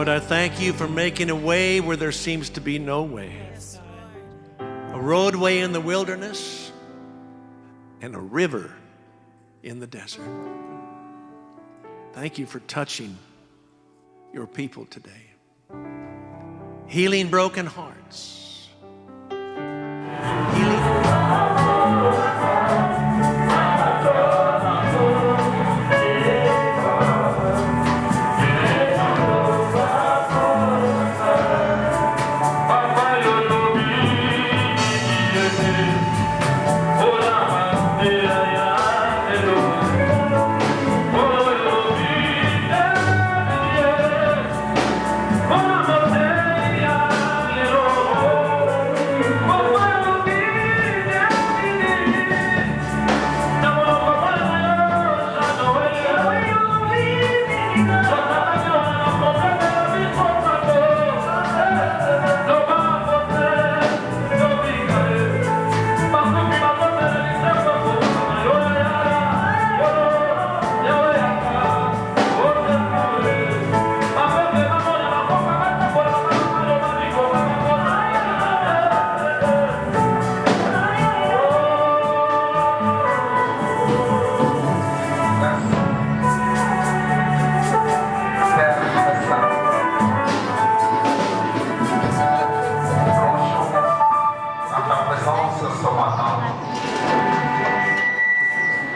Lord, I thank you for making a way where there seems to be no way. A roadway in the wilderness and a river in the desert. Thank you for touching your people today. Healing broken hearts. Healing.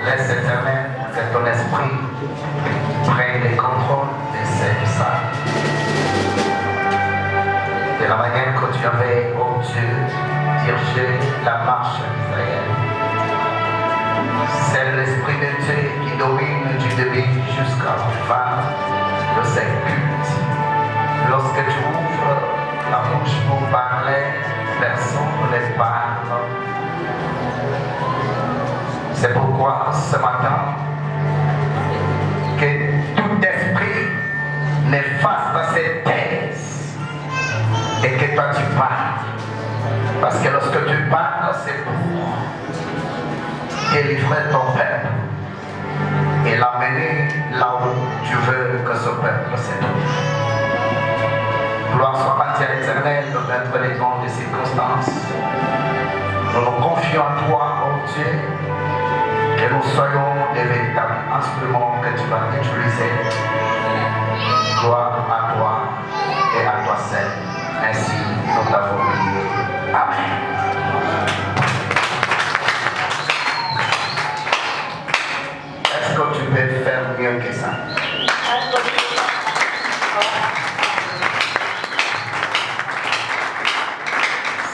Laisse éternel que ton esprit prenne le contrôle de cette salle. De la manière que tu avais, oh Dieu, dirigé la marche d'Israël. C'est l'esprit de Dieu qui domine du début jusqu'à la fin de cette culte. Lorsque tu ouvres la bouche pour parler, personne ne parle. C'est pourquoi ce matin, que tout esprit ne fasse pas ses thèses et que toi tu parles. Parce que lorsque tu parles, c'est pour délivrer ton peuple et l'amener là où tu veux que ce peuple se trouve. Gloire soit rendue à l'Éternel dans les grandes circonstances. Nous nous confions à toi, oh Dieu, que nous soyons des véritables instruments que tu vas utiliser. Gloire à toi et à toi seul. Ainsi, nous t'avons prié. Amen. Est-ce que tu peux faire mieux que ça?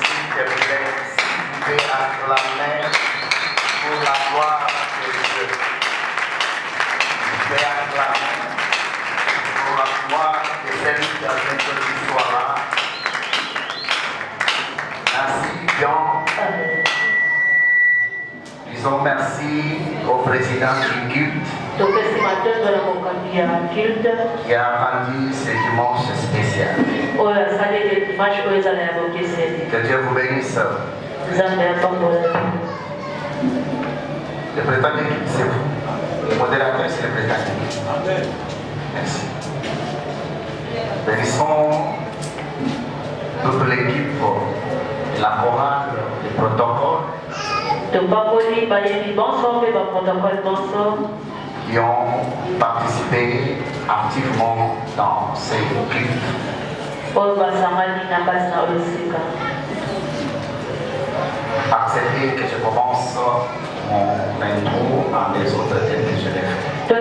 S'il te plaît, si tu peux acclamer pour la gloire de Dieu. Je vais acclamer pour la gloire de celui qui a fait que tu sois là. Merci, Jean. Disons merci au président du culte qui a rendu ce dimanche spécial. Que Dieu vous bénisse. Le président de l'équipe, c'est vous. Le modérateur, c'est le président de l'équipe. Merci. Bénissons toute l'équipe, la chorale, le protocole, qui ont participé activement dans ces cultes. Acceptez que je commence mon intro à les autres thèmes que je l'ai fait.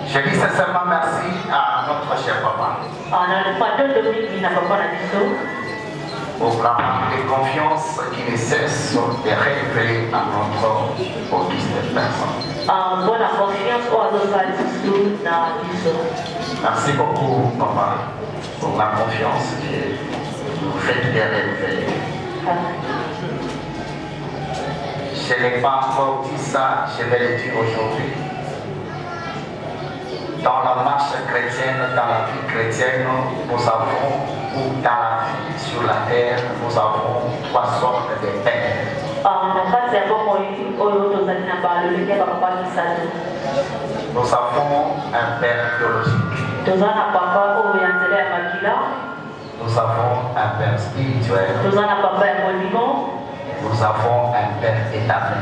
Je dis sincèrement merci à notre cher papa pour la marque de confiance qui ne cesse de révéler à notre auguste personne. Merci beaucoup, papa, pour la confiance que vous faites de révéler. Je n'ai pas encore dit ça, je vais le dire aujourd'hui. Dans la marche chrétienne, dans la vie chrétienne, nous avons, ou dans la vie sur la terre, nous avons trois sortes de pères. Nous avons un père biologique. Nous avons un père spirituel. Nous avons un père établi.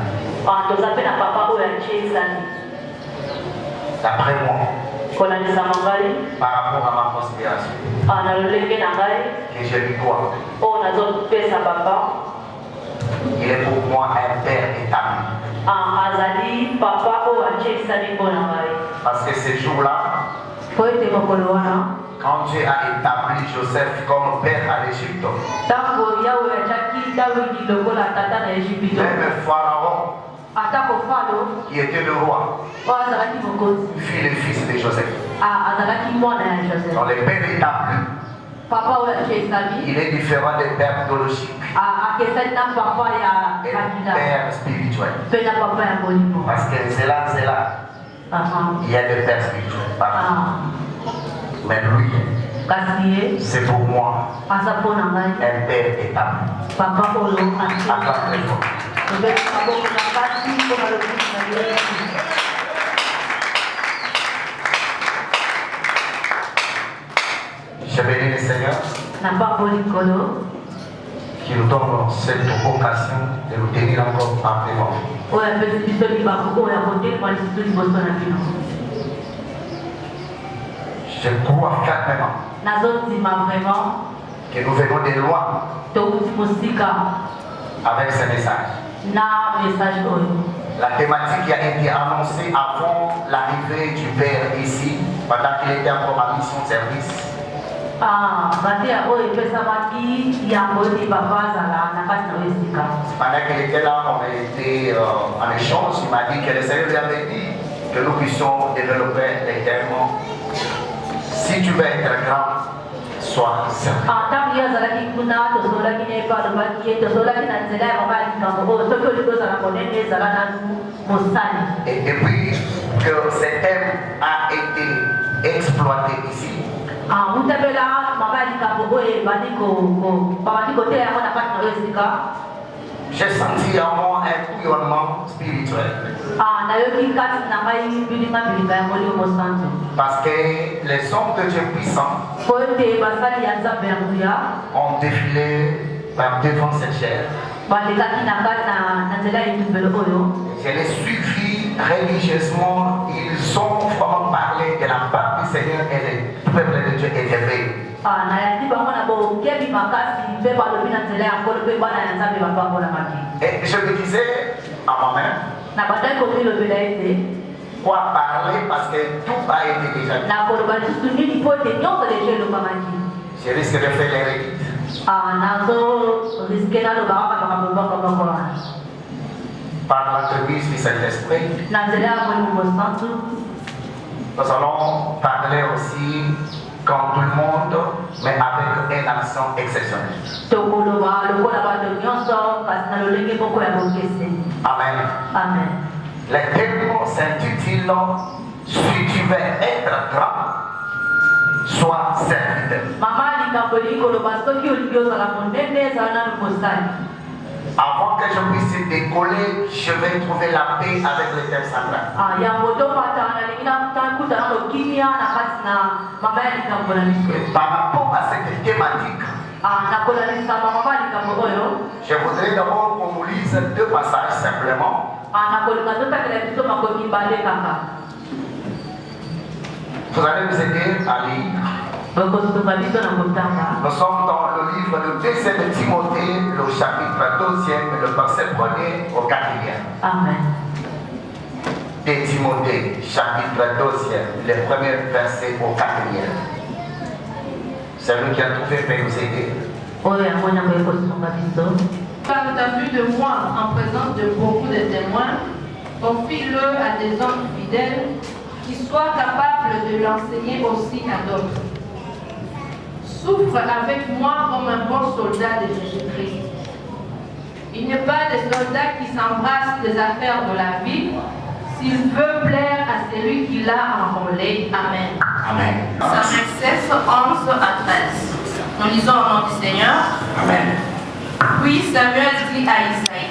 D'après moi, par rapport à ma considération, que je lui dois, il est pour moi un père établi. Parce que ces jours-là, quand Dieu a établi Joseph comme père à l'Égypte, même Pharaon, qui était le roi, fut le fils de Joseph. Dans les pères établis, il est différent des pères biologiques et des pères spirituels. Parce que c'est là, il y a des pères spirituels. Mais lui, c'est pour moi un père établi. Je bénis le Seigneur qui nous donne cette occasion de nous tenir encore amplement. Je crois fermement que nous venons de loin avec ce message. La thématique qui a été annoncée avant l'arrivée du Père ici, pendant qu'il était encore en mission de service. Pendant qu'il était là, on a été en échange. Il m'a dit que le Seigneur lui avait dit que nous puissions développer les termes. Si tu veux être grand, sois servi. Et depuis que ce thème a été exploité ici, j'ai senti en moi un bouillonnement spirituel. Parce que les hommes de Dieu puissants ont défilé par devant cette chair. Je les suivis religieusement. Ils ont vraiment parlé de la part du Seigneur et le peuple de Dieu est élevé. Et je me disais à moi-même, quoi parler parce que tout a été déjà dit. Je risque de faire les rédites. Par l'entreprise du Saint-Esprit, nous allons parler aussi comme tout le monde, mais avec une action exceptionnelle. Amen. Amen. Les termes s'intitulent Si tu veux être grand, sois serviteur. Avant que je puisse décoller, je vais trouver la paix avec le thème central. Par rapport à cette thématique, je voudrais d'abord qu'on nous lise deux passages simplement. Vous allez nous aider à lire. Nous sommes dans le livre de 2 Timothée, le chapitre 12, le verset 1er au 4e. Amen. 2 Timothée, chapitre 12, le premier verset au 4e. Celui qui a trouvé peut nous aider. Par entendu de moi en présence de beaucoup de témoins, confie-le à des hommes fidèles qui soient capables de l'enseigner aussi à d'autres. Souffre avec moi comme un bon soldat de Jésus-Christ. Il n'est pas des soldats qui s'embrassent des affaires de la vie s'il veut plaire à celui qui l'a enrôlé. Amen. Amen. Samuel 16, 11 à 13. Nous lisons au nom du Seigneur. Amen. Puis Samuel dit à Isaïe,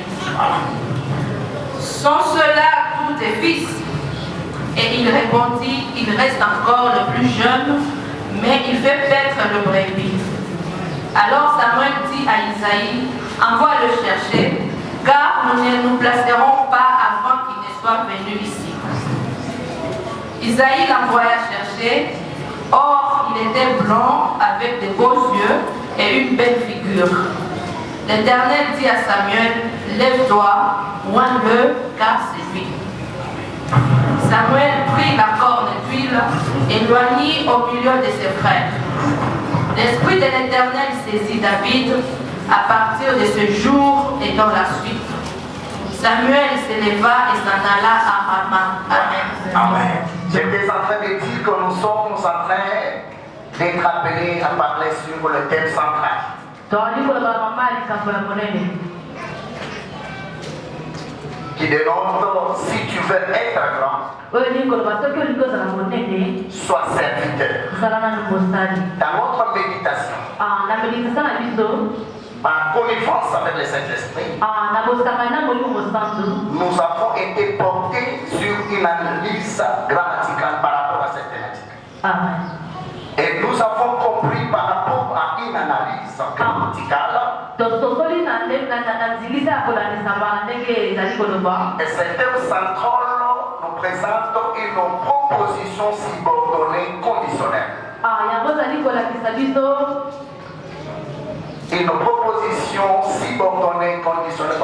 sont ceux-là tous tes fils? Et il répondit, il reste encore le plus jeune, mais il fait paître le brebis. Alors Samuel dit à Isaïe, envoie le chercher, car nous ne nous placerons pas avant qu'il ne soit venu ici. Isaïe l'envoya chercher. Or, il était blond, avec de beaux yeux et une belle figure. L'Éternel dit à Samuel, lève-toi, oins-le, car c'est lui. Samuel prit la corne d'huile et l'oignit au milieu de ses frères. L'Esprit de l'Éternel saisit David à partir de ce jour et dans la suite. Samuel s'éleva et s'en alla à Rama. Amen. Amen. J'étais en train de dire que nous sommes en train d'être appelés à parler sur le thème central. Qui dénonce si tu veux être grand, sois serviteur. Dans notre méditation, par connivence avec le Saint-Esprit, nous avons été portés sur une analyse grammaticale par rapport à cette thématique. Amen. Et nous avons compris par rapport à une analyse grammaticale, et ce thème central nous présente une proposition subordonnée conditionnelle. Une proposition subordonnée conditionnelle.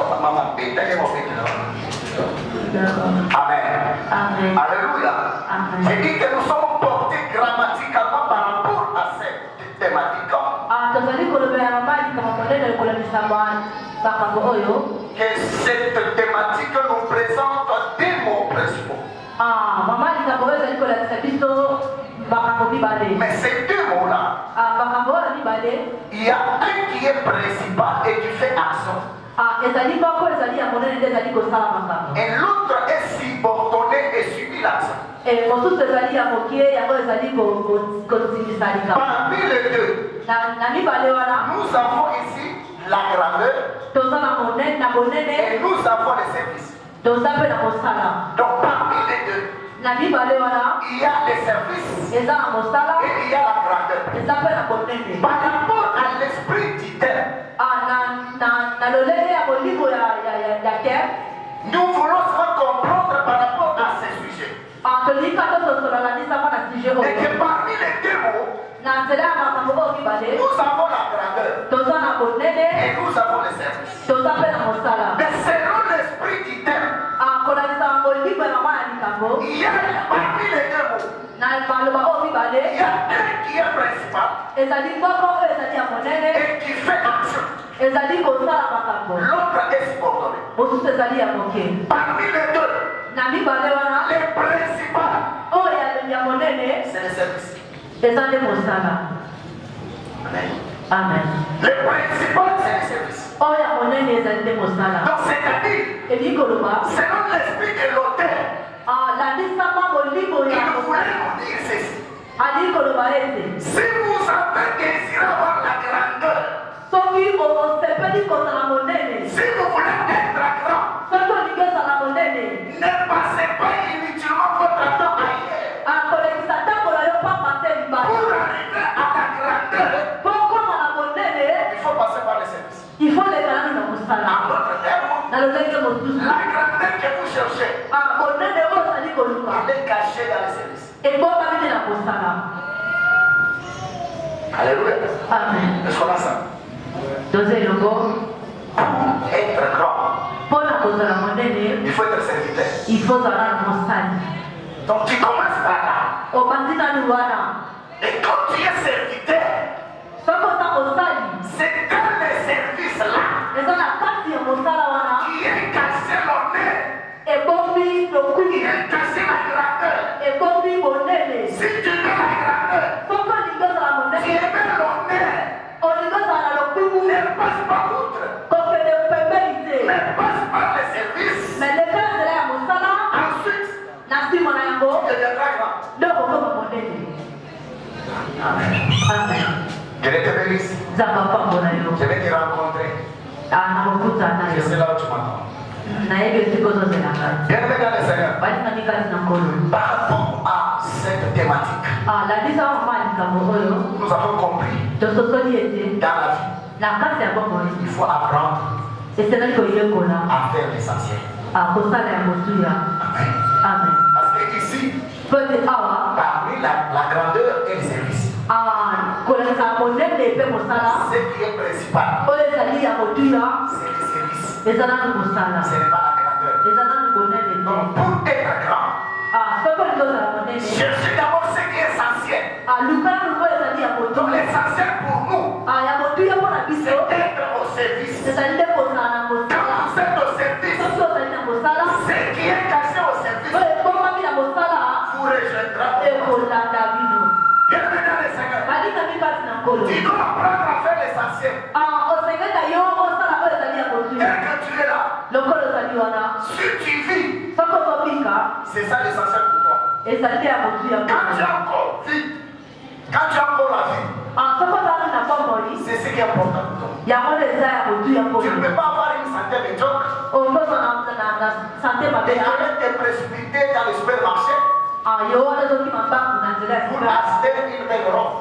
Amen. Amen. Alléluia. Amen. J'ai dit que nous sommes portés grammaticalement par rapport à cette thématique. Que cette thématique nous présente des mots principaux. Mais ces deux mots-là, il y a un qui est principal et qui fait action. Et l'autre est subordonné et subit l'action. Parmi les deux, nous avons ici la grandeur et nous avons les services. Donc parmi les deux, il y a les services et il y a la grandeur. Par rapport à l'esprit du terme, nous voulons se faire comprendre par rapport à ces sujets. Et que parmi les deux mots, nous avons la grandeur et nous avons les services. Mais selon l'esprit du terme, il y a parmi les deux mots, il y a un qui est principal et qui fait action. L'autre est subordonné. Parmi les deux, les principaux, c'est les services. Amen. Amen. Les principaux, c'est les services. Donc c'est-à-dire, selon l'esprit de l'auteur, il voulait nous dire ceci. Si vous avez désiré avoir la grandeur, si vous voulez être grand, ne passez pas inutilement votre temps ailleurs pour arriver à la grandeur. Il faut passer par les services. Il faut les grands dans mon En salon. d'autres termes, Dans le mec de mon douce. la grandeur que vous cherchez, elle est cachée dans les services. Et bon, pas venir dans mon salon. Alléluia. Amen. Est-ce qu'on a ça? Dosez le bon. Être grand, Pour la cause de la monnaie, il faut être serviteur. il faut avoir mon salon. Donc tu commences par là. Au bandit dans le voilà. Et quand tu es serviteur, Ce qu'on a au salon. c'est dans les services-là Et dans la carte, il y a mon salon. qui est cassé l'honneur, Et bon, oui, le coup. qui est cassé la grandeur. Et bon, oui, mon nez. Si tu veux la grandeur, Faut qu'on y go dans la tu monnaie. aimes l'honneur, On y go dans la coup. ne passe pas outre, Qu'on fait des pébilités. ne passe pas les services. Mais les gars, c'est là, mon salon. Ensuite, Nasi mon ayango. tu deviendras grand. Donc, on va mon nez. Amen. Amen. Je vais te bénir. Zamba pas mon ayango. Je vais te rencontrer. Ah, na mokuta na Je yo. sais là où tu m'attends. Bien-aimés dans le Seigneur, par rapport à cette thématique, nous avons compris dans la vie, il faut apprendre à faire l'essentiel. Amen. Parce que ici, parmi la grandeur et le service, ce qui est principal, c'est le service. Ce n'est pas la grandeur. Donc, pour être grand, cherchez d'abord ce qui est essentiel. Donc, l'essentiel pour nous, c'est d'être au service. Quand vous êtes au service, ce qui est caché au service vous rejoindra. Bienvenue dans le Seigneur. Tu dois apprendre à faire l'essentiel. Dès que tu es là, si tu vis, c'est ça l'essentiel pour toi. Quand tu as encore vie, quand tu as encore la vie, c'est ce qui est important pour toi. Tu ne peux pas avoir une santé médiocre et te précipiter dans le supermarché pour acheter une belle robe.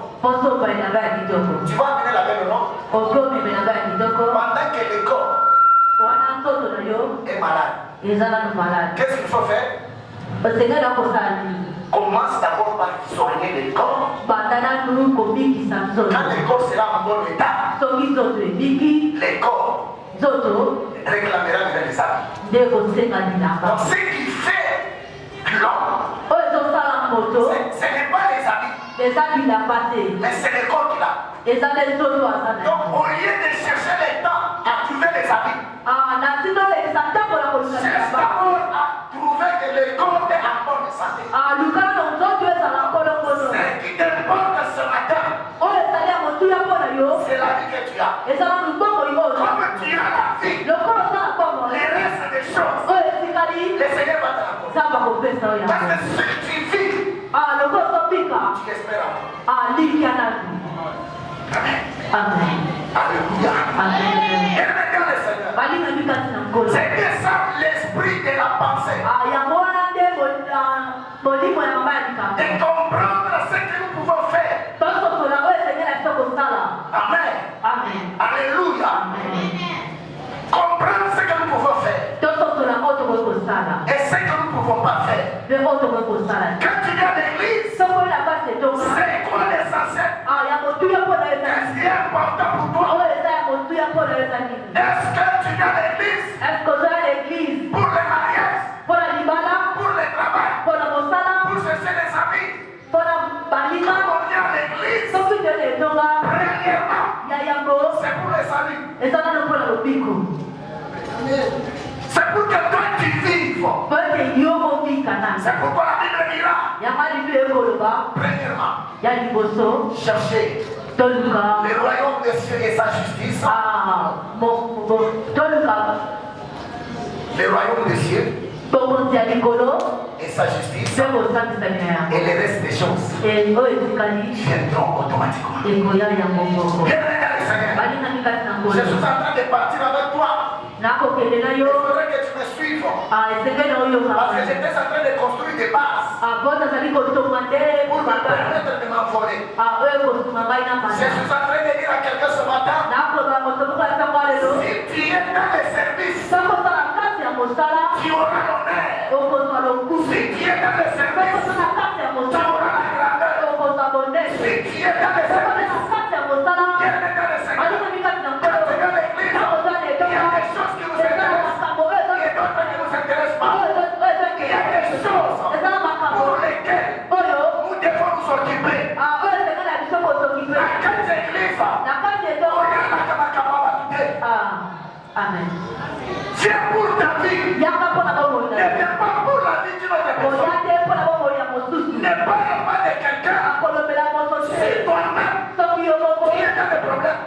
Tu vas amener la belle robe pendant que le corps est malade. Qu'est-ce qu'il faut faire? Commence d'abord par soigner le corps. Quand le corps sera en bon état, le corps réclamera les habits. Donc ce qui fait l'homme, ce n'est pas les habits, mais c'est le corps qui l'a. Donc au lieu de chercher le temps à trouver les habits, cherche d'abord à trouver que le corps est en bonne santé. Ce qui t'importe ce matin, c'est la vie que tu as. Comme tu as la vie, les restes des choses, le Seigneur va te l'accorder. Parce que si tu vis, tu espères. Amen. Alléluia. Et maintenant le Seigneur, c'est bien ça l'esprit de la pensée. De comprendre ce que nous pouvons faire. Amen. Alléluia. Comprendre ce que nous pouvons faire et ce que nous ne pouvons pas faire. Quand tu viens à l'église, c'est quoi l'essentiel? Qu'est-ce qui est important pour toi? Est-ce que tu viens à l'église pour le mariage, pour le travail, pour chercher les amis? Quand on vient à l'église, premièrement, c'est pour le salut. C'est pour que toi tu vives. C'est pourquoi la Bible dira, premièrement, cherchez le royaume des cieux et sa justice. Le royaume des cieux et sa justice, et les restes des choses viendront automatiquement. Bienvenue dans le Seigneur. Je suis en train de partir avec toi. Il faudrait que tu me suives. Parce que j'étais en train de construire des bases pour me permettre de m'envoler. Je suis en train de dire à quelqu'un ce matin, si tu es dans le service, tu auras l'honneur. Si tu es dans le service, tu auras la grandeur. Si tu es dans le service, viens dans le Seigneur. Quand tu viens à l'église, il y a des choses qui nous intéressent et d'autres qui ne nous intéressent pas. Il y a des choses pour lesquelles nous devons nous occuper. Dans cette église, Amen. viens pour ta vie. Ne viens pas pour la vie d'une autre personne. Ne parle pas de quelqu'un. C'est toi-même qui est dans le problème.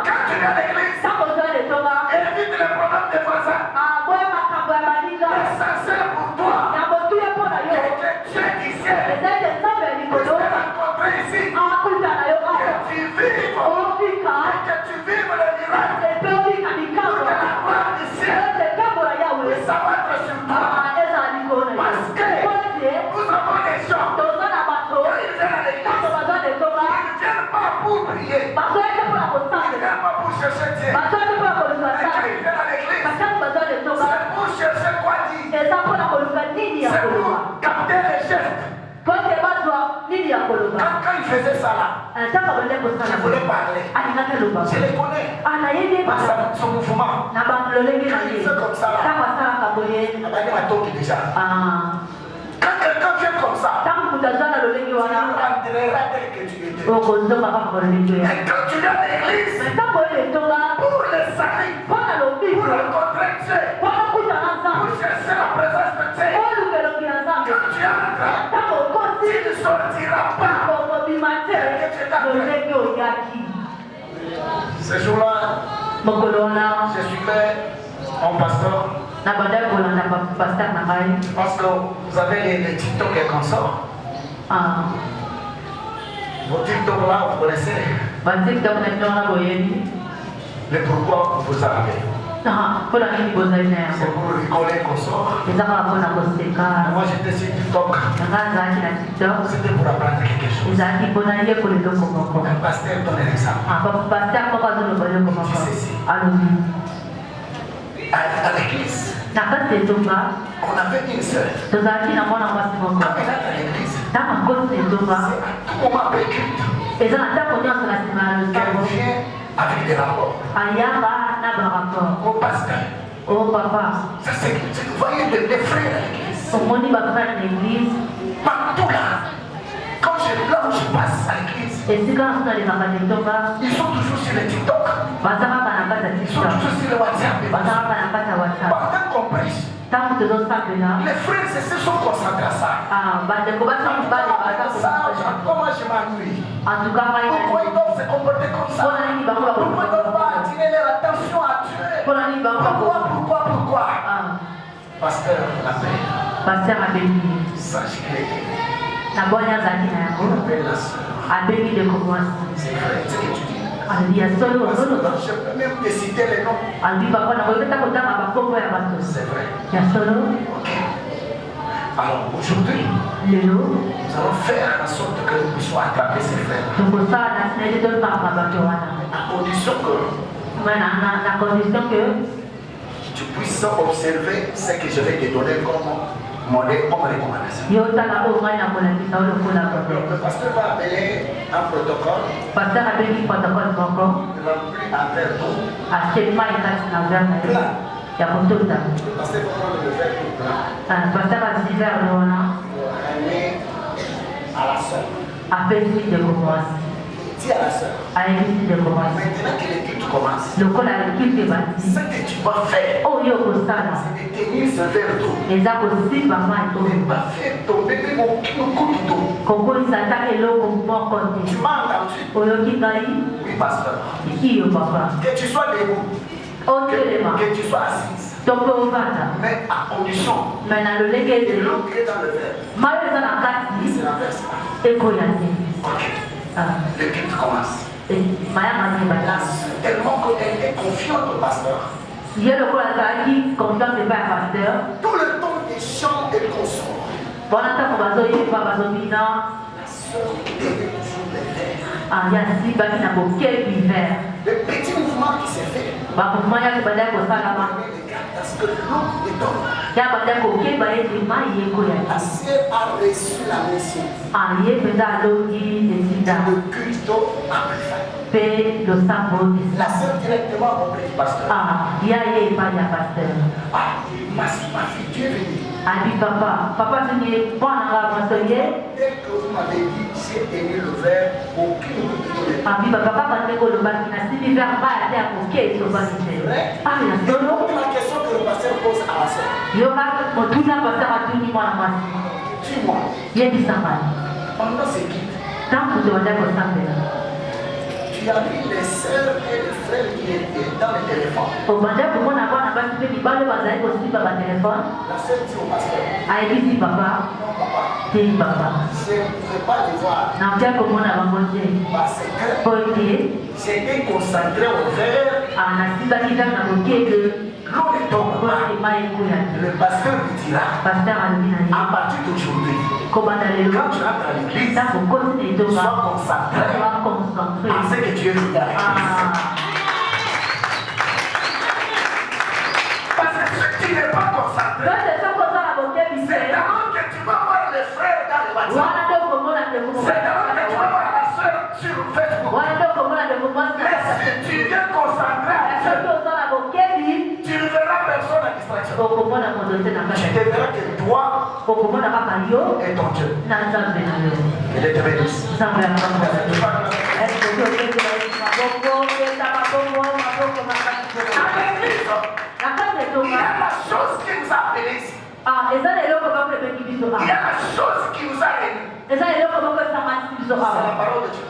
Quand tu viens à l'église, évite les problèmes des voisins. L'essentiel pour toi, que Dieu disait, pour te rencontrer ici, que tu vives le miracle, pour que la gloire du ciel chercher Dieu. bato te mpo na koluka Et quand nzambe il vient à l'église, batango baza letonga c'est pour chercher quoi dire. eza mpo na koluka nini ya C'est koloba pour capter les gestes. po te bazwa nini ya koloba Quand il faisait ça là, ntango bande il kosala voulait parler. alingaki eloba Je les connais. nayebi Par son mouvement. na balolenge na Quand il ye fait comme ça là, ntango asalaka boye il va dire à toi qui déjà. Quand quelqu'un vient comme ça, ntango moto azwa na lolenge tu wana rentreras tel que tu étais. okozonga kaka kololenge ya Et quand tu viens à l'église, ntango oyo etonga pour le salut, mpo na pour lobiko rencontrer Dieu, mpo na kutana pour nzambe chercher la présence de Dieu, olukelongi ya nzambe quand tu entres, ntango okosi tu ne sortiras pas. okobima te lolenge oyaki Ce jour-là, mokolo wana je suivais mon pasteur. na banda kolanda paster na ngai Parce que vous avez les TikTok et consorts. Vos TikTok là, vous connaissez batiktok na bino wana boyebi le pourquoi vous arrivez. mpo na nini bozali na C'est yango pour rigoler, consort. eza kaka mpo na koseka Moi j'étais sur TikTok. nanga azalaki na tiktok C'était pour apprendre quelque chose. ezalaki mpona yekola eloko moko Un pasteur donne un exemple. paster moko azoloba eloko moko alobi À l'église, na kati etonga on avait une sœur. tozalaki na mwana mwasi moko Quand elle est à l'église, ntango akosi etonga c'est à tout moment après culte eza na ntango nyonso na nsima ya qu'elle losambo vient avec des rapports. ayaka na barapport Au pasteur. o papa Ça c'est, vous voyez les frères à l'église. omoni bafrere na église Partout là. Là où je passe à l'église, esika naso nalemaka letonga ils sont toujours sur les TikTok. baza kaka na kati ya Ils sont tiktok toujours sur le WhatsApp. baza kaka na kati ya whatsapp Pendant qu'on prêche, ntango tozosambela les frères et sœurs sont concentrés à ça. bandeko basi mibale baza Comment je m'ennuie? antuka ngai Pourquoi ils doivent se comporter comme ça? mpona nini bango Pourquoi ils ne doivent pas attirer leur attention à Dieu? mpona nini bango Pourquoi? Pasteur, la paix. paster abengi Sache qu'il est aimé. na boni azalaki na yango On appelle la sœur. abengi ndeko mwasi C'est vrai, c'est ce que tu dis. alobi ya solo ozoloba Je peux même te citer les noms. alobi papa nakoyebeta kotanga bakombo ya bato C'est vrai. ya solo Ok. Alors aujourd'hui, lelo nous allons faire en sorte que nous puissions attraper ces frères. tokosala na nsina ete totanga bato wana À condition que na condition que tu puisses observer ce que je vais te donner comme modèle, comme recommandation. yotala oyo ngai nakolakisa oyo lokola Donc, le pasteur va appeler un protocole paster abengi protocole moko rempli en verre d'eau. atie mai kati na ver na ye ya kotota Le pasteur va prendre le verre tout blanc paster azwi verle wana pour ramener à la sœur. apesi ndeko mwasi Dis à la sœur. ayebisi ndeko mwasi Maintenant que le culte commence, lokola ekipe ebati ce que tu vas faire, oyo okosala c'est de tenir ce verre d'eau. eza kosimba mai Ne oyo pas faire tomber même aucune goutte d'eau. kokolisa ata eloko moko te Tu m'as entendu? oyoki ngai Oui, pasteur. iyo papa Que tu sois debout, otelema que tu sois assise, to mpe ovanda mais à condition me na lolenge que ete l'eau qui est dans le verre, mai eza na kati c'est la verse là. ekoya te Ok. Le culte commence. mayanga La nyebala sœur, tellement qu'elle est confiante au pasteur, ye lokola azalaki confiance epai ya paster tout le temps des chants et consorts, mpona ntango bazoyeba bazobina la sœur tenait toujours les verres. ya simbaki na bokebi ver Le petit mouvement qui s'est fait, bamouvement yaki bandaki kosalama parce que l'eau est dans. ya bandaki kokeba ete mai ekoya La te sœur a reçu la mission. ye mpenza alongi esida Le culte a pris fin. mpe losambo La esila sœur directement auprès du pasteur. ya ye epai ya paster Ah, ma fille, tu es venue. abi papa tuni mwana nga mwasi ye Dès que vous m'avez dit, j'ai tenu le verre, aucune goutte d'eau n'est abi papa kaka ndenge olobaki nasimbi ver mai ate ya koke esobaki te ya solo la question que le pasteur pose à la sœur. yoka motuna paster atuni mwana mwasi Dis-moi, yebisa ngai pendant ce guide, ntango tobandaki kosambela tu as vu les sœurs et les frères qui étaient dans le téléphone. obandaki komona bana basi mpe mibale bazali kosimba batelefone La sœur dit au pasteur, ayebisi papa non papa, te papa je ne pouvais pas les voir nakotia komona bango te parce que po ete j'étais concentré au verre, nasimbaki ver na kokeke l'eau ne tombe po pas. ete mai ekoya te Le pasteur lui dira, paster alobi na ye à partir d'aujourd'hui, kobanda lelo quand tu entres à l'église, ntango okoti na etonga sois concentré baconcentre à ce que tu es venu avec. Tu verras que toi et ton Dieu. Il est bénisse. Il y a la chose qui nous a appelés ici. Il y a la chose qui nous a réunis. C'est la parole de Dieu.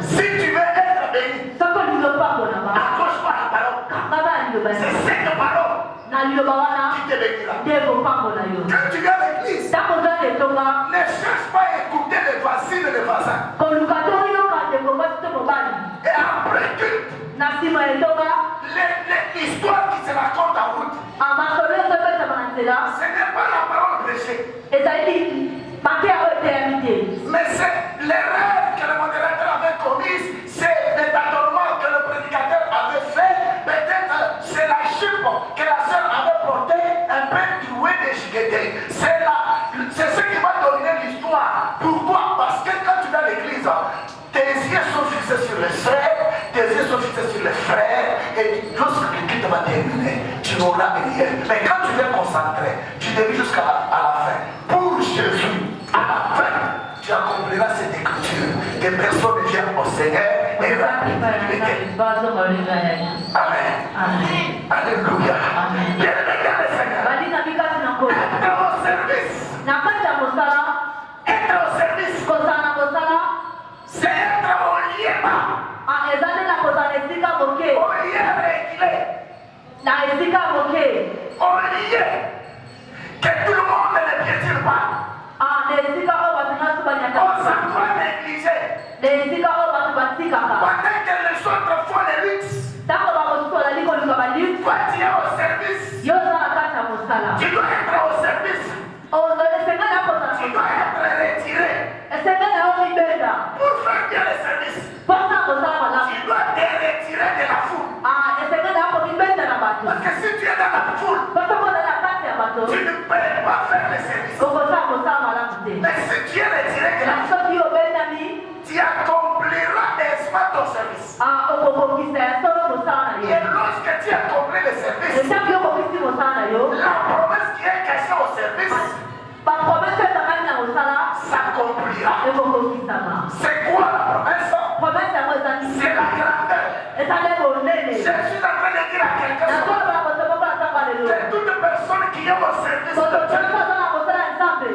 Si tu veux être béni, accroche-toi à la parole. C'est cette parole qui te bénira. Quand tu viens à l'église, ne cherche pas à écouter les voisins et les voisins. Et après l'histoire qui se raconte en route, ce n'est pas la parole prêchée. Mais c'est l'erreur que le modérateur avait commise, c'est le tâtonnement que le prédicateur avait fait. Peut-être c'est la jupe que la sœur avait portée, un peu trouée de chiqueté. C'est ce qui va dominer l'histoire. Pourquoi? Parce que quand tu vas à l'église, tes yeux sont fixés sur les frères, tes yeux sont fixés sur les frères, et lorsque le culte va terminer, tu n'auras rien. Mais quand tu viens concentrer, tu te vis jusqu'à la fin. Pour Jésus, à la fin, tu accompliras cette écriture, que personne ne vienne au Seigneur et va Amen. Alléluia. Bien-aimé dans le Seigneur, être au service. Être au service, c'est être au lieu. Au lieu réglé. Au lieu que tout le monde ne piétine pas. On s'en doit négliger. Pendant que les autres font les luttes, toi tu es au service. Tu dois être au service. Tu dois être retiré. Pour faire bien le service, tu dois te retirer de la foule. Parce que si tu es dans la foule, tu ne peux pas faire le service. Mais si tu es retiré de la foule, tu accompliras aisément ton service. Et lorsque tu accomplis le service, la promesse qui est cachée au service s'accomplira. C'est quoi la promesse? C'est la grandeur. Je suis en train de dire à quelqu'un que toute personne qui est au service de Dieu,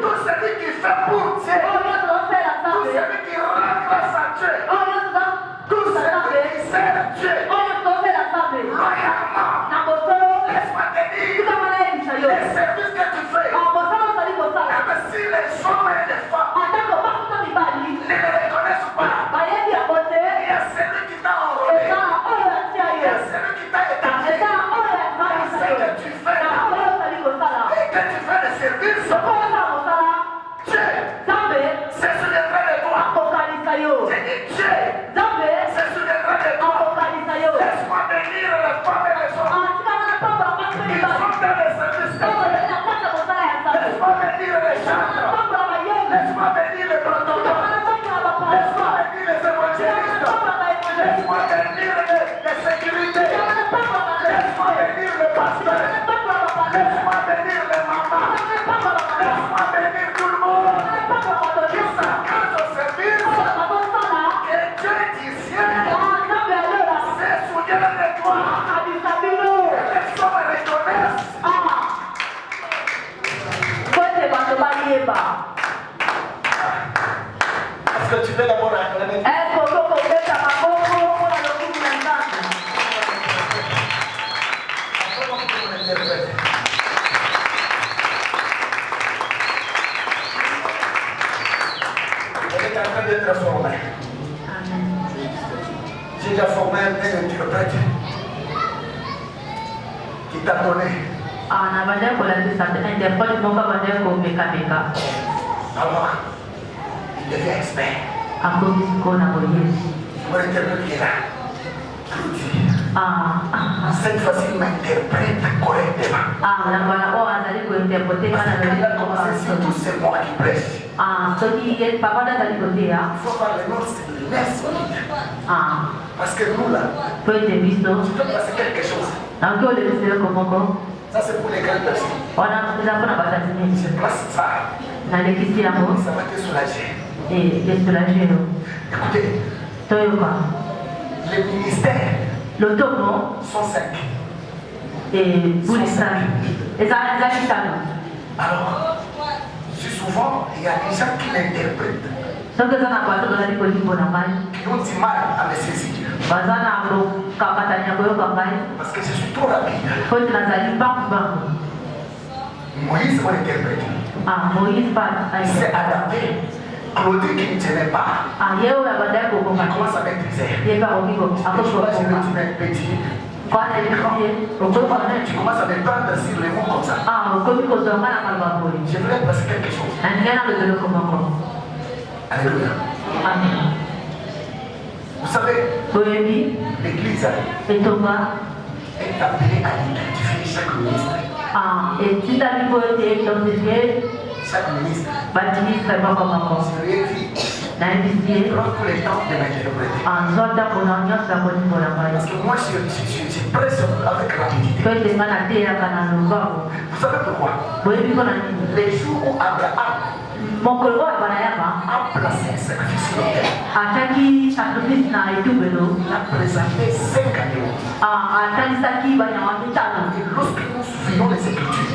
tout celui qui fait pour Dieu, tout celui qui rend grâce à Dieu, tout celui qui sert Dieu loyalement, laisse-moi te dire, les services que tu fais, même si les hommes et les femmes ne les reconnaissent pas, il y a celui qui t'a enrôlé, il y a celui qui t'a établi, il sait que tu fais et que tu fais le service. Dieu se souviendra de toi. Dieu se souviendra de toi. Laisse-moi bénir les femmes et les hommes qui sont dans le service. Laisse-moi bénir les chantres. Laisse-moi bénir les protocoles. Laisse-moi bénir les évangélistes. Laisse-moi bénir les sécurités. Laisse-moi bénir les pasteurs. Laisse-moi bénir les mamans. Laisse-moi bénir tout le monde qui s'engage au service. Que Dieu d'ici se souvienne de toi. Que les hommes reconnaissent. Est-ce que tu veux d'abord acclamer? Elle est en train d'être formée. J'ai déjà formé un interprète qui t'a donné. Alors, il devient expert. Mon interprète qui est là. Cette fois-ci, il m'interprète correctement. Parce qu'il a commencé, c'est tout c'est moi qui prêche. Il faut parler, non, laisse-moi. Parce que nous là, tu peux passer quelque chose. Ça, c'est pour les grandes personnes. Je Je place ça. Ça va te soulager. Écoutez, les ministères sont 5. Alors, si souvent, il y a des gens qui l'interprètent, qui ont du mal à me saisir. Parce que je suis trop rapide. Moïse m'a interprété. Il s'est adapté. Claudie qui ne tenait pas. Il commence à maîtriser. Je vais être petit. Tu commences à me prendre sur les mots comme ça. Je voulais passer quelque chose. Alléluia. Vous savez, l'église est appelée à identifier chaque ministre. Chaque ministre. Je lui ai dit, prends tout le temps de m'interpréter. Parce que moi, je presse avec rapidité. Vous savez pourquoi? Les jours où Abraham a placé un sacrifice sur l'autel, il a présenté 5 animaux. Et lorsque nous suivons les Écritures,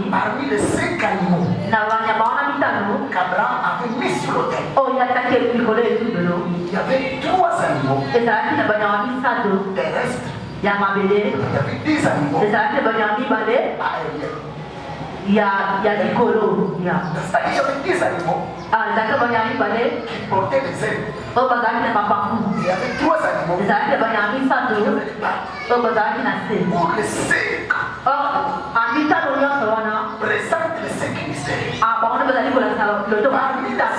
parmi les 5 animaux qu'Abraham avait mis sur l'autel, il y avait 3 animaux terrestres, il y avait 10 animaux aériens. Il y a des colos. C'est-à-dire qu'il y avait 10 animaux qui portaient des ailes. Il y avait 3 animaux qui avaient des pattes. Pour les 5 présente les 5 mystères. Parmi les 5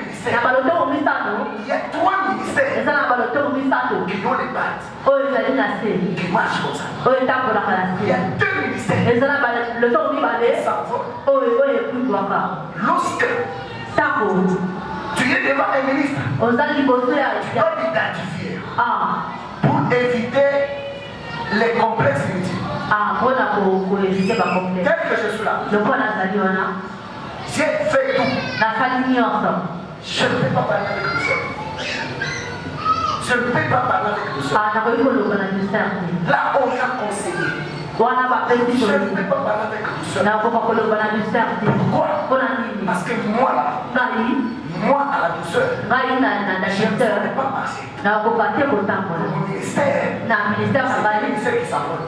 mystères, il y a 3 ministères qui ont les pattes, qui marchent comme ça. Il y a 2 ministères qui s'envolent. Lorsque tu es devant un ministre, tu dois l'identifier pour éviter les complexes inutiles. Tel que je suis là, j'ai fait tout. Je ne peux pas parler avec le seul. Je ne peux pas parler avec le seul. Là, on a conseillé. Je ne peux pas parler avec le seul. Pourquoi? Parce que moi là, moi à la douceur, je ne saurais pas marcher. Mon ministère, c'est le ministère qui s'envole.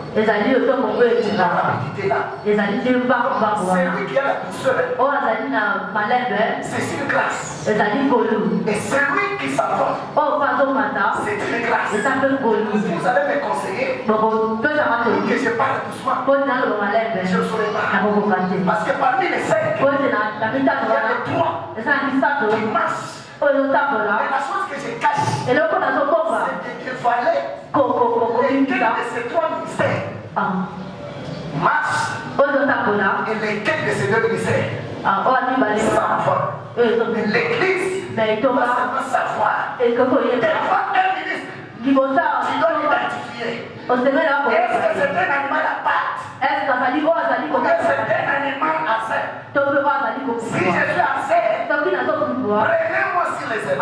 La rapidité là. Celui qui a la douceur, c'est une grâce. Et celui qui s'envole, c'est une grâce. Vous allez me conseiller pour que je parle doucement. Je ne saurais pas. Parce que parmi les 5, il y a les 3 qui marchent. Et la chose que je cache, c'est de dévaler lesquels de ces 3 ministères marchent et lesquels de ces 2 ministères s'envolent. L'église doit seulement savoir devant un ministre, tu dois l'identifier. Est-ce que c'est un animal à pattes? Est-ce que c'est un animal à serre? Si je suis à serre, prenez-moi sur les ailes.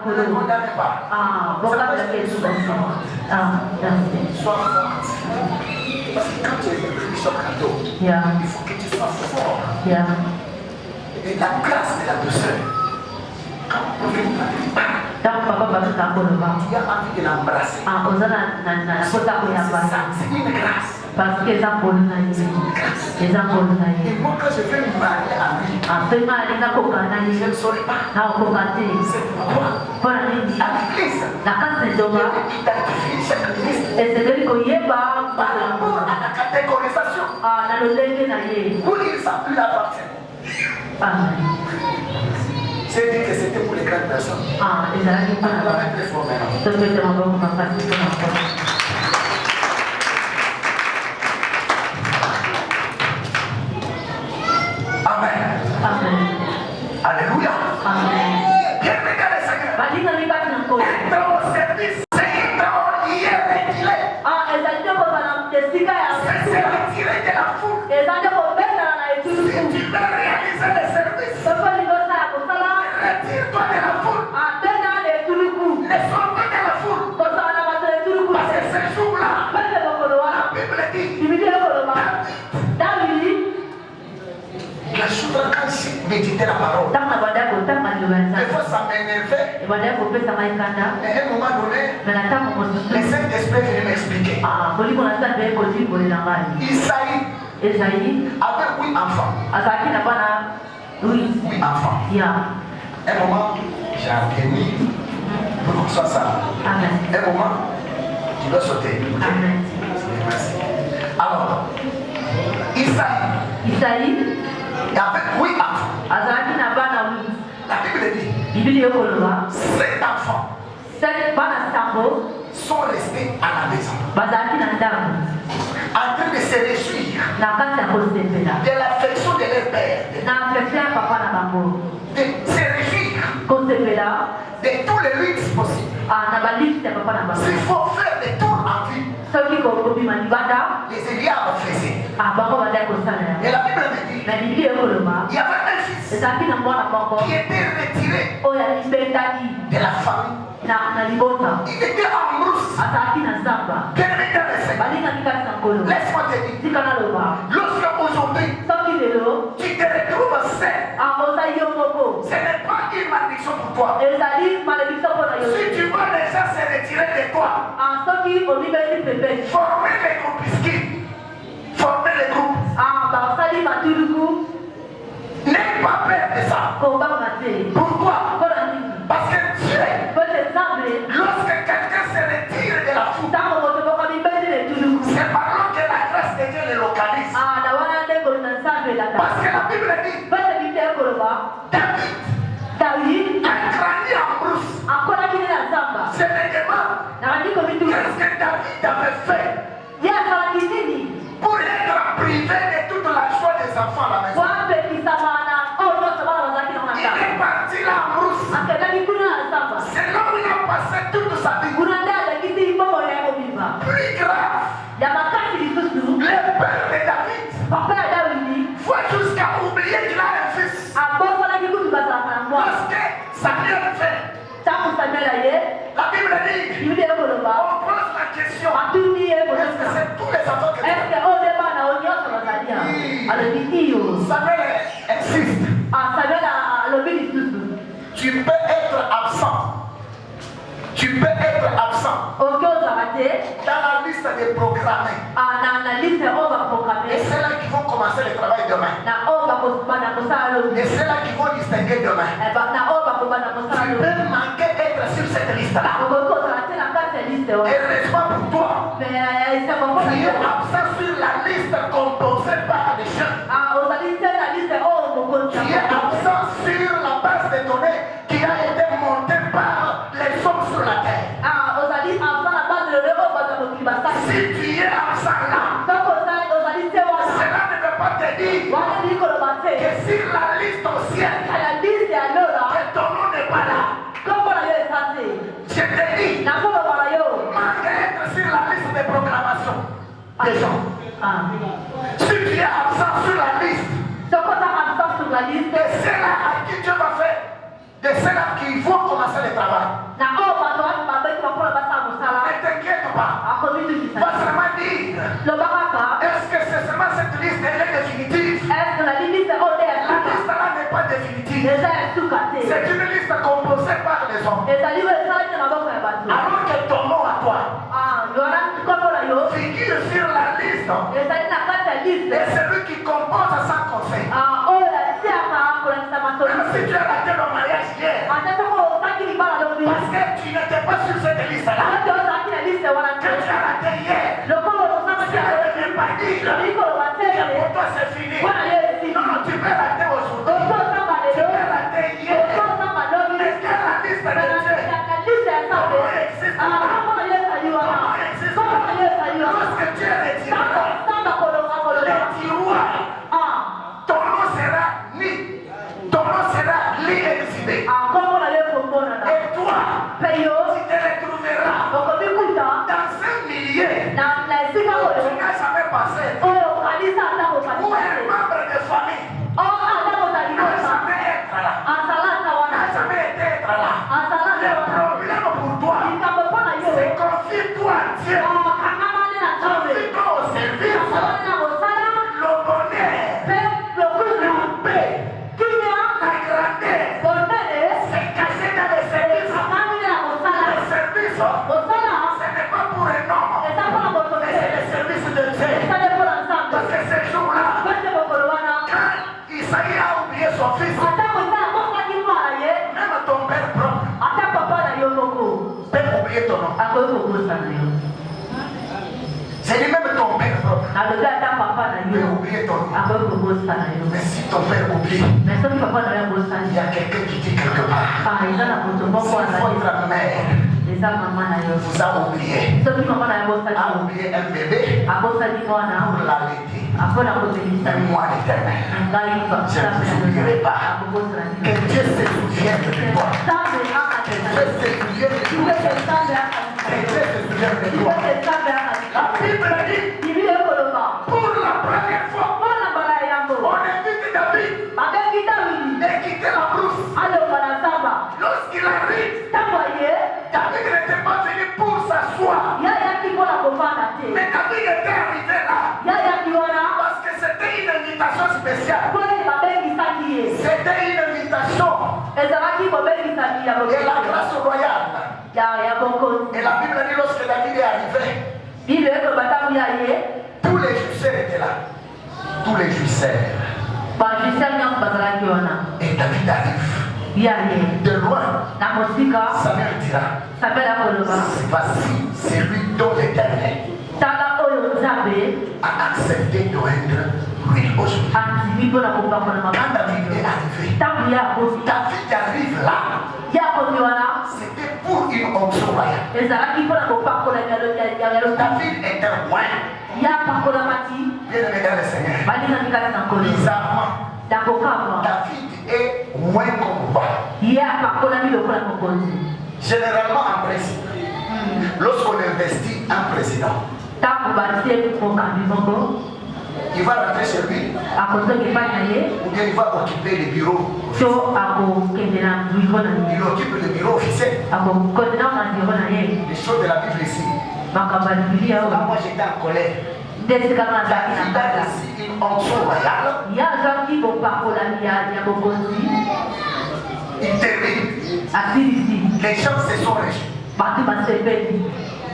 Ne me condamnez pas. C'est parce que je sois forte. Sois forte. Parce que quand tu es le bishop cadeau, il faut que tu sois fort. Et la grâce de la douceur, quand le prophète parle, tu as envie de l'embrasser. C'est une grâce. Parce que ça pour nous Et moi, quand je vais me marier à lui, je ne saurais pas. C'est pourquoi à l'église, il y a identifié chaque ministre par rapport à la catégorisation où il appartient. J'ai dit que c'était pour les grandes personnes. On va être très fort maintenant. Amen. Alléluia. Bien regardez Seigneur. Dans mon service, c'est dans hier et il est. Souvent quand je méditais la parole, Tant na banda ko tant na des lubanza. fois ça m'énervait. E banda ko pesa maikanda. Mais à un moment donné, Mais na tant mo le mosusu. Saint-Esprit venait m'expliquer. Ah, bolimo na sa be ko ti ko na ngai. Isaïe Esaïe avait 8 enfants. azaki na bana 8. 8 enfants. Ya. Un moment, j'ai atteint pour qu'on soit ça. Amen. Un moment, tu dois sauter. Ok? Amen. Merci. Alors, Isaïe Isaïe avait 8 enfants. azaki na bana 8. La Bible dit Biblia ekoloba 7 enfants 7 bana sango sont restés à la maison bazalaki na ndambo en train de se réjouir na kati ya kosepela de l'affection de leur père, na affection ya papa na bango de se réjouir kosepela de tous les luttes possibles. na baliste ya papa na bango S'il faut faire des tours en vie, soki kobima libanda les Éliabes faisaient. bango bandaki kosala Et yango la Bible me dit na biblia ekoloba il y avait un fils ezalaki na mwana moko qui était retiré oyo alibendaki de la famille. na libota Il était en brousse. azalaki na zamba Bien-aimé dans le Seigneur, balingaki kati na nkolo laisse-moi te dire, tika naloba lorsque aujourd'hui soki lelo tu te retrouves seul, ozali yo moko ce n'est pas une malédiction pour toi. ezali malédiction mpo na yo Si tu vois les gens se retirer de toi, soki omibeli pembeni former les groupuscules, former les groupes, basali matuluku n'aie pas peur de ça. kobanga te Pourquoi? mpona nini Parce que Dieu, po nzambe lorsque quelqu'un se retire de la foule, ntango moto moko mibeli na etuluku c'est par là que la grâce de Dieu les localise. na wana ndenge na nzambe elanda Parce que la Bible dit, pese biblia ekoloba David david a grandi en brousse. akolaki ne na zamba Je me demande, nakandi komitulu qu'est-ce que David avait fait ye asalaki nini pour être privé de toute la joie des enfants à la maison? po apekisama na oyo nyonso bana bazalaki nango na Il nzambe est parti là en brousse. akendaki kuna na zamba C'est là où il a passé toute sa vie. kuna nde alekisi bomoi ya kobima Plus grave, ya makasi lisusu le père de David papa ya dawidi va jusqu'à oublier qu'il a un fils. abosanaki kutu bazalaka na mwana Lorsque Samuel fait, ntango samuel aye la Bible dit, biblia ekoloba on pose la question, atuni ye est-ce que kotosa c'est tous les enfants que tu as? eske oyo nde bana oyo nyonso bazali awa alobi iyo Samuel insiste, samuel alobi lisusu tu peux être absent. Tu peux être absent oki ozala te dans la liste des programmés. na liste oyo baprograme Et c'est là qu'ils vont commencer le travail demain. na oyo bana kosala lobi Et c'est là qu'ils vont distinguer demain. na oyo bakobana kosala Tu lobi peux manquer d'être sur cette liste-là. okoki kozala te na kati ya liste oyo Heureusement pour toi, mais esengo mpona tu es yo absent sur la liste composée par les jeunes. ozali te na liste oyo mokonzi Tu es absent sur la base de données qui a été montée par les hommes sur la terre. ozali absent na base lelo oyo bato ya mokili basali Si tu es absent là, soko ozali te wana cela ne veut pas te dire wana eli koloba te que sur la liste au ciel, na liste ya lola que ton nom n'est pas là. kombo na yo eza te Je te dis, nakoloba na yo manque d'être sur la liste de proclamation des gens. Si tu es absent sur la liste, soko oza absent sur la liste de ceux-là à qui Dieu va faire, de ceux-là qui vont commencer le travail. na oyo bato wana babeti bampona basala mosala Ne t'inquiète pas. akomitukisa Va seulement dire, loba kaka est-ce que c'est seulement cette liste elle est définitive? eske na liste oyo nde ya La suka liste là n'est pas définitive. eza ya suka te C'est une liste composée par les hommes. ezali oyo esalaki na maboko ya bato Alors que ton nom à toi wana kombo na yo figure sur la liste ezali na kati ya liste et celui qui compose sans conseil. oyo atiaka kolakisa Même masolo si tu as raté le mariage hier, ata soko osaki libala lobi parce que tu n'étais pas sur cette liste-là. ati ozalaki na liste wana te Quand tu as raté hier, lokobo ça osamaki ne veut pas dire ezali koloba te que pour toi c'est fini. mpona yo esili Non, non, tu peux rater aujourd'hui. oki osamba Tu lelo peux rater hier. oki osamba lobi Mais dans la liste de Dieu, na liste ya nzambe mpona yo esali wana mpona yo esali wana lorsque tu es retiré, ntango osamba koloba koloba les tiroirs, ton nom sera ni, ton nom sera li-exhibé. kombo na yo ekomonana Et toi, mpe yo tu te retrouveras okomikuta dans un milieu na esika où oyo tu n'as jamais passé, oyo okanisa ata où kokanisa un te membre de famille ata kozali n'a kaka jamais être là, azalaka wana n'a jamais été être là. azalaka Le wana problème pour toi, likambo mpo na yo c'est confie-toi à Dieu, kangamane na nzambe confie-toi au service, kangamane na mosala le bonheur, mpe lokumu la paix, C'est lui-même ton père propre. Na le gars ta papa na Mais yo. oubliez ton nom. Ako kobosa na yo. Mais si ton père oublie, Mais soki papa na yo bosa il ni. y a quelqu'un qui dit quelque part. Ah, eza na moto moko Si azali. votre mère Eza mama na yo. vous a oublié, Soki mama na yo bosa a ni. oublié un bébé Abosali mwana. pour l'allaiter, Apona kobebisa. mais moi l'éternel, Ngai je ne vous oublierai pas. akobosa ni. Que Dieu se souvienne de toi. Nzambe Dieu akatesa. se souvienne de toi. Iweke nzambe Que akatesa. Dieu se souvienne de toi. Iweke nzambe La akatesa. Bible dit, Biblia ekoloba. pour la première fois, Mwana mbala yango. on invite David Babengi Davidi. de quitter la brousse. Alonga na zamba. Lorsqu'il arrive, Ntango aye. David n'était pas venu pour s'asseoir. Yayaki mpona kovanda te. Mais David était arrivé là Yayaki wana. parce que c'était une invitation spéciale. Mpo ete babengisaki ye. C'était une invitation Ezalaki kobengisaki ya de la grâce royale. ya bokonzi. Et la Bible dit lorsque David est arrivé, Bible ekoloba ntango ya ye. tous les juisseurs étaient là. Tous les juisseurs. Bajusere nyonso bazalaki wana. Et David arrive. Ya ye. De loin, Na mosika. Samuel dira, Samuel akoloba. voici celui dont l'Éternel Tala oyo nzambe a accepté de rendre l'huile aujourd'hui. andimi mpona kopakola Quand makambo. David est arrivé, Ntango ya akomi. David arrive là. Ya akomi wana. C'était pour une onction royale. Ezalaki mpona kopakola ya lotafi. David était loin. Ya apakolamaki. Bien aimé dans le Seigneur. Balingaki kati na nkolo. Bizarrement, Na kokamwa. David est moins comme moi. Ye apakolami lokola mokonzi. Généralement, en principe, lorsqu'on investit un président, Ntango batie mokambi moko. il va rentrer chez lui Akozoka epai na ye. ou bien il va occuper le bureau. So akokende na biro na ye. Il occupe le bureau officiel. Akokonde na biro na ye. Les choses de la Bible ici. Makambo ya bibilia Là, oyo. moi j'étais en colère. Nde esika nga nazalaki na David a kata. reçu une onction royale. Ye azwaki bopakolami ya bokonzi. Il termine. Asilisi. Les gens se sont réjouis. Bato basepeli.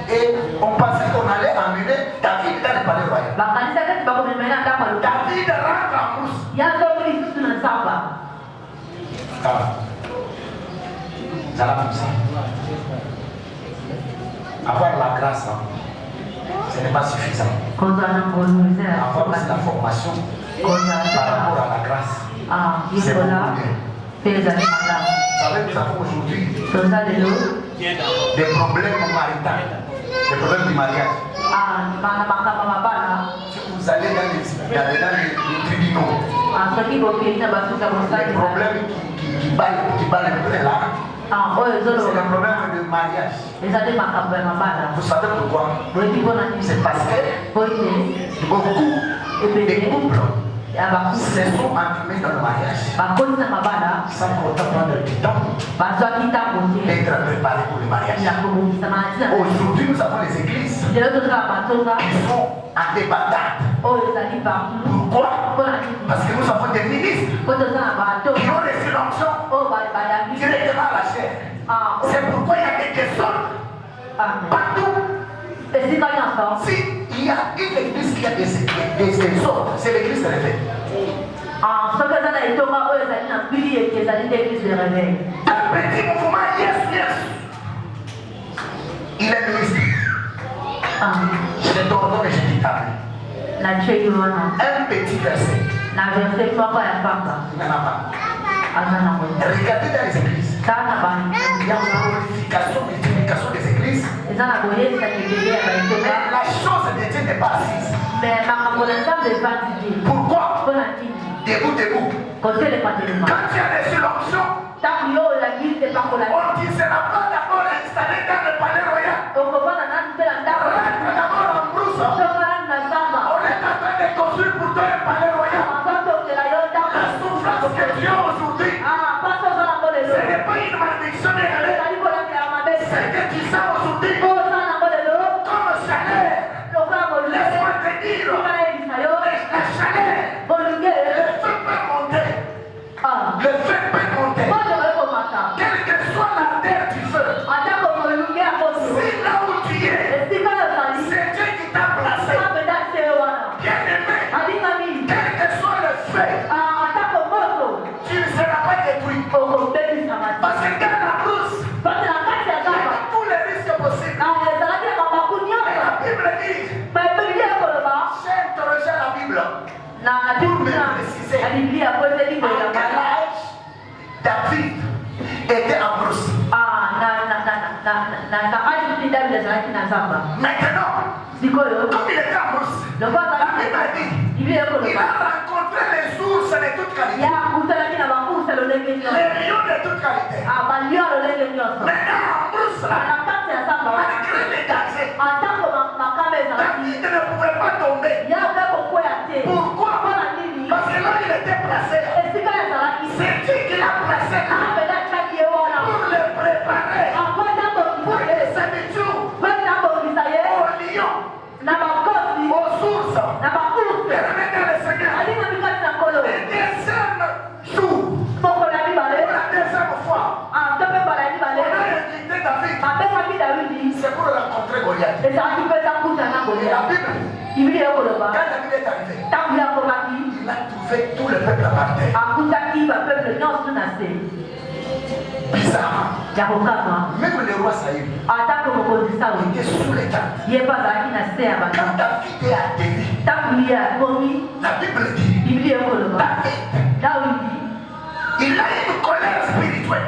Et on pensait qu'on allait emmener David dans le palais royal. Bakanisaki ete bakomemela ndako ya loka. David rentre en brousse. Ye azomi lisusu na zamba. Ça l'a poussé. Avoir la grâce, hein, ce n'est pas suffisant. Kozala na ngolu eza ya Avoir aussi la soka. formation Kozala par rapport na à la grâce. C'est yekola. beaucoup mieux. Mpe ezali malamu. Vous savez, nous avons aujourd'hui Toza lelo. des problèmes maritaux, des problèmes du mariage. Makambo mabala. Si vous allez dans les tribunaux, Soki bokei na basuka les mosali. problèmes qui battent le plein là, Oyo c'est le ezoloba. problème de mariage. Ezali makambo ya mabala. Vous savez pourquoi? Oyebi mpona nini? C'est parce que Po ete beaucoup de couples ya bakufi se sont enfermés dans le mariage bakoti na mabala sans pourtant prendre du temps bazwaki ntango te d'être préparés pour le mariage. ya kobongisama na ntina. Aujourd'hui, nous avons les églises Lelo tozala batonga qui sont en débandade. oyo ezali partout. Pourquoi? Mpona nini? Parce que nous avons des ministres Po toza na bato qui ont reçu l'onction oyo bayambi. directement à la chair. C'est pourquoi il y a des désordres partout. Esika nyonso S'il y a une église qui a des désordres, c'est l'église de réveil. soki eza na etonga oyo ezali na mbili ete ezali nde église de réveil. Un petit mouvement, yes, yes. Il est ministre. Je te ordonne et je t'établis. Na cheki wana Un petit verset. na verse moko ya pamba Il n'en a pas. aza nango. Regardez dans les églises. Tala Il y a une glorification, multiplication des églises. eza na koyebisa kekele ya Mais baetonga la chose de Dieu n'est pas assise. mais makambo na nzambe evandi te. Pourquoi? Mpona nini? Debout, debout. Kotelema-telema. Quand tu as reçu l'onction, Ntango yo olakisi epakolaki on ne sera pas d'abord installé dans le palais royal. okovanda nani mpe na ndako Rentre d'abord en brousse. sokalani na zamba On est en train de construire pour toi un palais royal. azotokela yo ndako. La souffrance que tu as aujourd'hui, Pasi oza nango lelo ce n'est pas une malédiction de aller. ezali kolakela mabe C'est que tu sens aujourd'hui oyo oza nango lelo comme chaleur. lokola molunge Laisse-moi te dire, ikanayebisa yo la chaleur, molunge le feu peut monter. Le feu peut monter. moto ekomaka Quelle que soit l'ardeur du feu, atako molunge akoso si là où tu es, esika ozali c'est Dieu qui t'a placé. apeda te wana Bien aimé, alingami quel que soit le feu, atako moto tu ne seras pas détruit. okobebisama te Parce que dans la brousse, pasi na kati ya il y zamba a tous les risques possibles. ezala Maintenant, comme il était en brousse, la Bible dit il a rencontré les ours de toute qualité. Les lions de toute qualité. Maintenant, en brousse, malgré les dangers, David ne pouvait pas tomber. Pourquoi? Parce que là, il était placé. C'est Dieu qui l'a placé là pour le préparer pour les habitudes aux lions, aux ours. Permettez le Seigneur. Le deuxième jour, pour la deuxième fois, on a invité David. C'est pour rencontrer Goliath. Et la Bible, quand David est arrivé, il a trouvé tout le peuple par terre. Bizarrement, même le roi Saül était sous les tentes. Quand David est atterri, la Bible dit David, il a une colère spirituelle.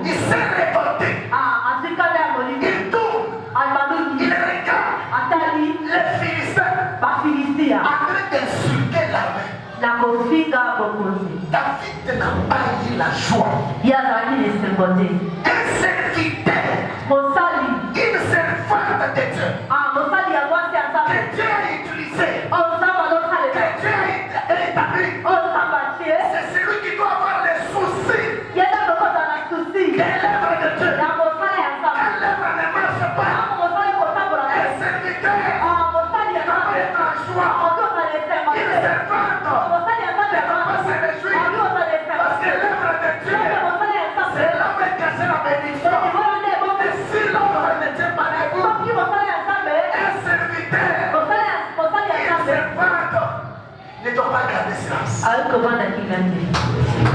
Il s'est révolté. Il tourne. Il regarde les Philistins en train d'insulter l'armée. David n'a pas eu la joie. Un serviteur, une servante de Dieu, que Dieu a utilisé, que Dieu a établi. C'est celui qui doit avoir les soucis de l'œuvre de Dieu. Quand l'œuvre ne marche pas, un serviteur ne va pas être en joie. Une servante ne va pas se réjouir. Parce que l'œuvre de Dieu, c'est l'homme qui a la bénédiction. Et si l'homme ne tient pas debout, un serviteur, une servante ne doit pas garder silence.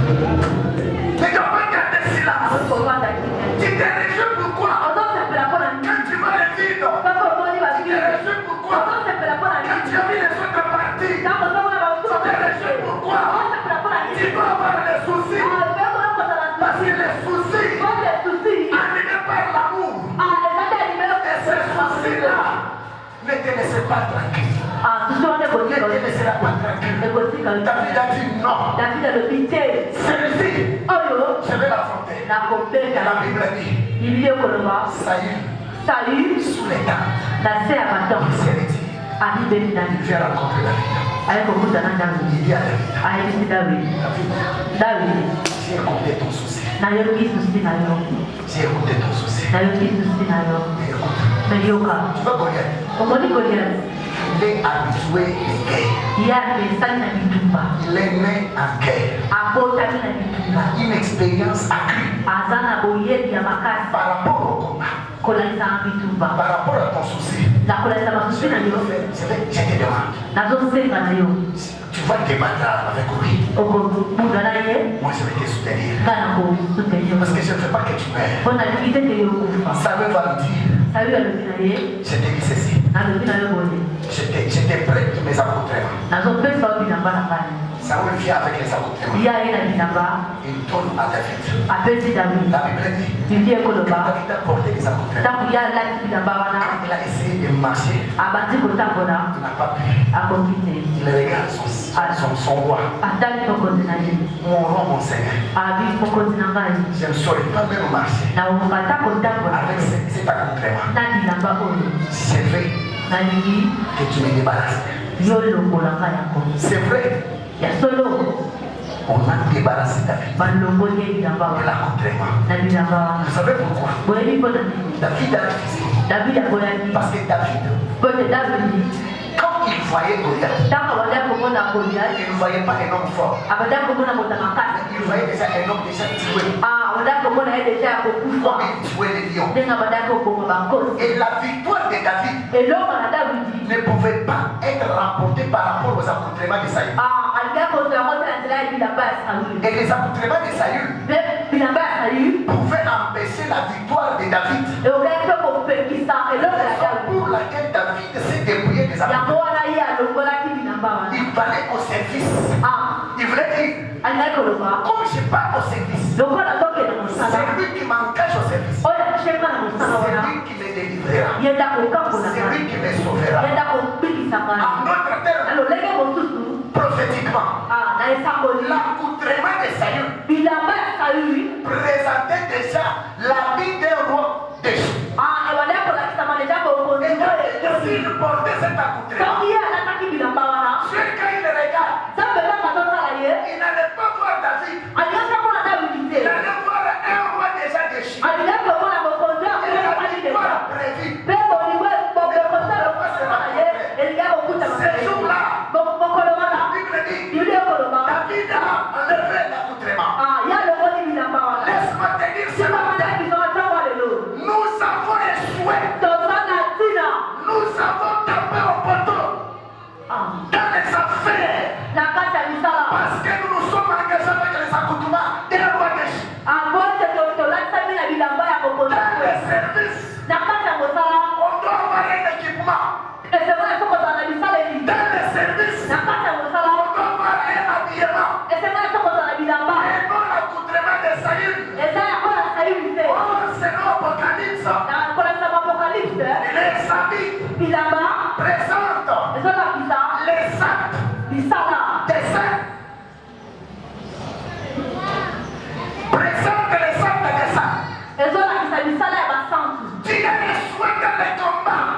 Ne doit pas garder silence. Tu te réjouis pourquoi? Quand tu vas le vide, tu te réjouis pourquoi? Quand tu as vu les autres parties, tu te réjouis pourquoi? Tu dois avoir les soucis. Parce que les soucis animés par l'amour. Et ces soucis-là ne te laissent pas tranquille. Ne te laissent pas tranquille. David a dit non. Celui-ci, je vais l'affronter. La Bible dit Saül sous les tentes. Il s'est retiré. Il vient rencontrer David. Il dit à David, David, j'ai écouté ton souci. J'ai écouté ton souci. Mais écoute, tu vois Goliath, il est habitué aux guerres. Il est né en guerre. Il a une expérience accrue par rapport au combat. Par rapport à ton souci, je te demande, tu vas te battre avec lui. Moi je vais te soutenir. Parce que je ne veux pas que tu meurs. Saül va me dire, je te dis ceci. J'étais prêt pour mes accoutrements. Saül vient avec les accoutrements. Il donne à David. La Bible dit, David a porté les accoutrements. Il a essayé de marcher. Il n'a pas pu. Il regarde son roi. Mon roi, mon Seigneur. Je ne saurais pas même marcher avec cet accoutrement. C'est vrai que tu me débarrasses. C'est vrai. On a débarrassé David de l'accoutrement. Vous savez pourquoi? David a refusé. Parce que David, quand il voyait Goliath, il ne voyait pas un homme fort. Il voyait déjà un homme déjà tué. Il tuait les lions. Et la victoire de David ne pouvait pas être remportée par rapport aux accoutrements de Saül. Et les accoutrements de Saül pouvaient empêcher la victoire de David. Pour laquelle David s'est débrouillé des accoutrements. Il fallait au service. Il voulait dire, comme je pars au service, c'est lui qui m'engage au service. C'est lui qui me délivre. m'aidera. C'est lui qui me sauvera. En d'autres termes, prophétiquement, l'accoutrement de Saül présentait déjà la vie d'un roi déchu. Et quand s'il portait cet accoutrement, Dieu, quand il regarde, il n'allait pas voir David. Il allait voir un roi déjà déchu. Il avait l'histoire prévue. Ces jours-là, la Bible dit, David a enlevé l'accoutrement. Laisse-moi te dire ce matin, nous avons échoué. Nous avons tapé au poteau dans les affaires parce que nous nous sommes engagés avec les accoutrements des rois déchus. Dans les services, on doit avoir un équipement. Dans les services, on doit avoir un habillement. Et non l'accoutrement de Saül. Or, selon Apocalypse, les habits présentent les actes des saints. Présente les actes des saints. Tu as échoué dans les combats.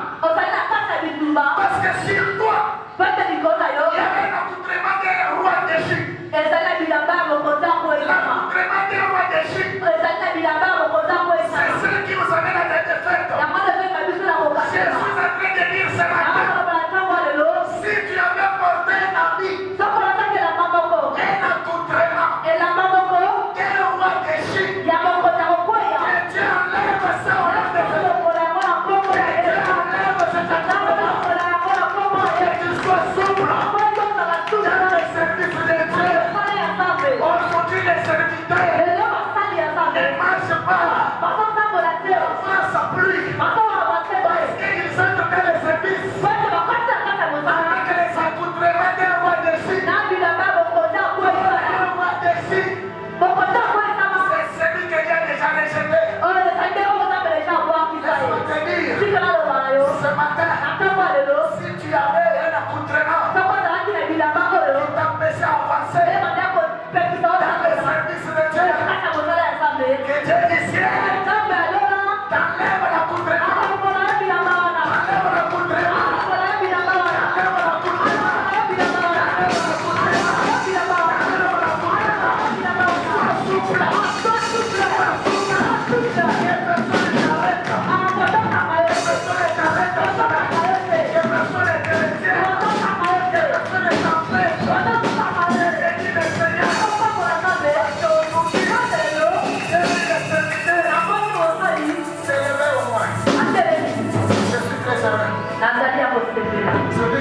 Parce que sur toi, il y avait un accoutrement des rois déchus. L'accoutrement des rois déchus, c'est ce qui nous amène à la défaite. Je suis en train de dire ce matin, si tu avais porté un habit, un accoutrement, des rois déchus, que Dieu enlève ça au nom de Jésus. Que Dieu enlève cet accoutrement. Que tu sois souple dans le service de Dieu. Aujourd'hui, les serviteurs ne marchent pas face à pluie parce qu'ils sont dans les services avec les accoutrements des rois déchus. Un roi déchu, c'est celui que Dieu a déjà rejeté. Laisse-moi te dire, ce matin, si tu avais un accoutrement qui t'empêchait d'avancer dans le service de Dieu, que Dieu du ciel t'enlève l'accoutrement. T'enlève l'accoutrement.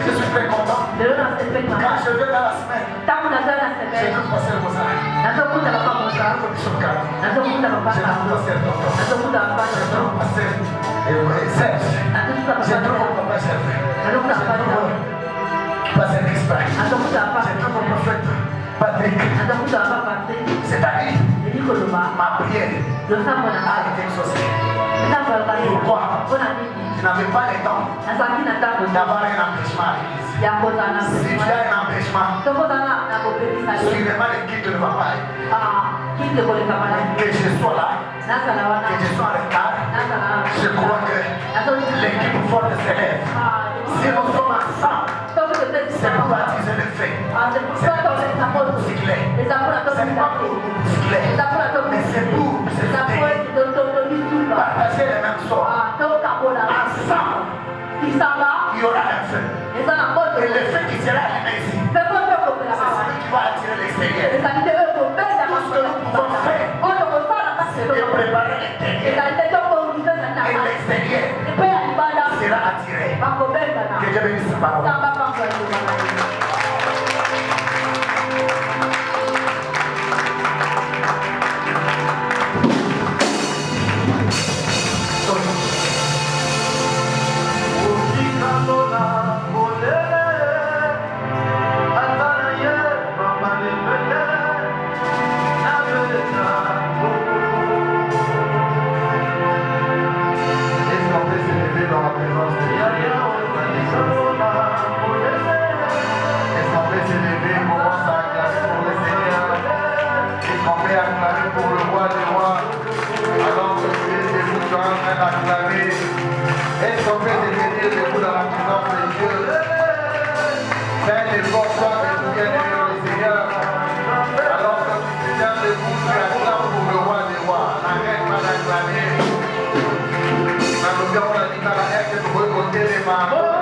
Je suis très content. Quand je vais dans la semaine, je dois passer le rosaire. Je dois passer le tonton. Je dois passer Serge. Je trouve mon papa Serge. Je trouve pasteur Crispin. Je trouve mon prophète Patrick. C'est-à-dire, ma prière a été exaucée. Pourquoi? Je n'avais pas le temps d'avoir un empêchement à l'église. Si tu as un empêchement, suivez-moi l'équipe ne va pas aller. Que je sois là, que je sois en retard, je crois que l'équipe forte s'élève. Si nous sommes ensemble, c'est pour baptiser le fait. C'est pas pour cycler. C'est pas pour cycler. Mais c'est pour se soutenir. Partager les mêmes sorts. Ensemble, il y aura un feu. Et le feu qui sera allumé ici, c'est celui qui va attirer l'extérieur. Tout ce que nous pouvons faire, c'est de préparer l'intérieur. Et l'extérieur sera attiré. Que Dieu bénisse sa parole. Est-ce qu'on peut détenir debout dans la présence de Dieu? Fais des forces de bien-aimé le Seigneur. Alors que tu te tiens debout, tu acclames pour le roi des rois. N'arrête pas d'acclamer. Nous avons la dit à la haine de côté les mains.